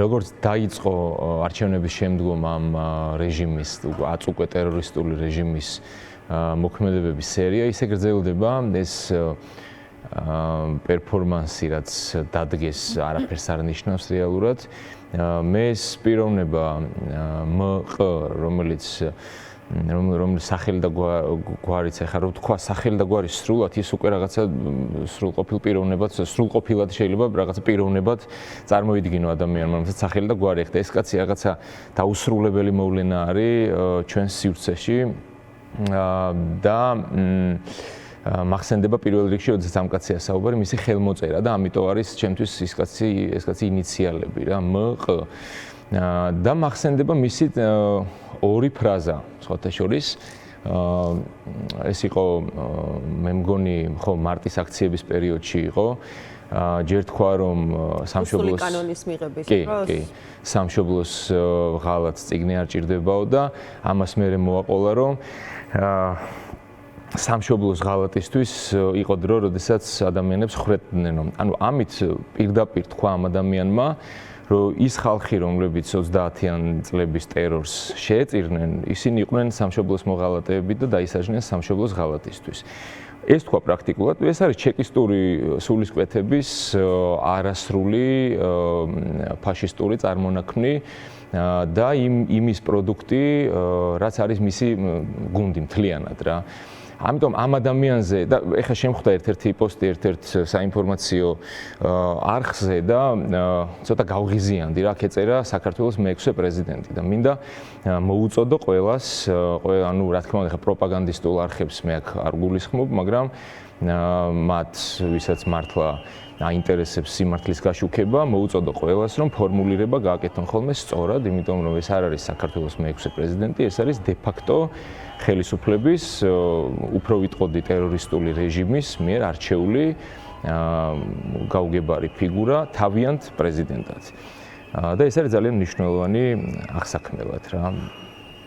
როგორც დაიწყო არჩევნების შემდგომ ამ რეჟიმის უკვე ტერორისტული რეჟიმის მოქმედებების სერია, ისე გრძელდება ეს პერფორმანსი, რაც დადგეს, არაფერს არ ნიშნავს რეალურად. მე ეს პიროვნება მყ, რომელიც სახელი და გვარიც ახლა რო თქვა სახელი და გვარი სრულად ის უკვე რაღაცა სრულყოფილ პიროვნებად სრულყოფილად შეიძლება რაღაცა პიროვნებად წარმოვიდგინო ადამიანმა, რომელსაც სახელი და გვარი ახლა ეს კაცი რაღაცა დაუსრულებელი მოვლენა არის ჩვენს სივრცეში და მახსენდება პირველ რიგში, როდესაც ამ კაცია საუბარი, მისი ხელმოწერა და ამიტომ არის ჩემთვის ეს კაცი ინიციალები რა, მყ. და მახსენდება მისი ორი ფრაზა, სხვათა შორის. ეს იყო მე მგონი, ხო, მარტის აქციების პერიოდში იყო. ჯერ თქვა, რომ სამშობლოს კანონის მიღების დროს. კი, სამშობლოს ღალატ წიგნი არ ჭირდებაო და ამას მე მოაყოლა, რომ სამშობლოს ღალატისთვის იყო დრო, როდესაც ადამიანებს ხრედნენ. ანუ ამით პირდაპირ თქვა ამ ადამიანმა, რომ ის ხალხი, რომლებიც 30-იან წლების ტერორს შეეწირნენ, ისინი იყვნენ სამშობლოს მოღალატეები და დაისაჯნენ სამშობლოს ღალატისთვის. ეს თქვა პრაქტიკულად, ეს არის ჩეკისტური სულისკვეთების არასრული ფაშისტური წარმონაქმნი და იმის პროდუქტი, რაც არის მისი გუნდი მთლიანად რა. ამიტომ ამ ადამიანზე და ეხლა შემხვდა ერთ-ერთი პოსტი ერთ-ერთ საინფორმაციო არხზე და ცოტა გავღიზიანდი რა, ეწერა საქართველოს მე-6 პრეზიდენტი და მინდა მოუწოდო ყველას, ანუ რა თქმა უნდა, პროპაგანდისტულ არხებს მე აქ არ გულისხმობ, მაგრამ მათ, ვისაც მართლა აინტერესებს სიმართლის გაშუქება, მოუწოდო ყველას, რომ ფორმულირება გააკეთონ ხოლმე სწორად, იმიტომ რომ ეს არ არის საქართველოს მე-6 პრეზიდენტი, ეს არის დე-ფაქტო ხელისუფლების უფრო ვიტყოდი ტერორისტული რეჟიმის მიერ არჩეული გაუგებარი ფიგურა თავიანთ პრეზიდენტად. და ეს არის ძალიან მნიშვნელოვანი აღსაქმნელად რა.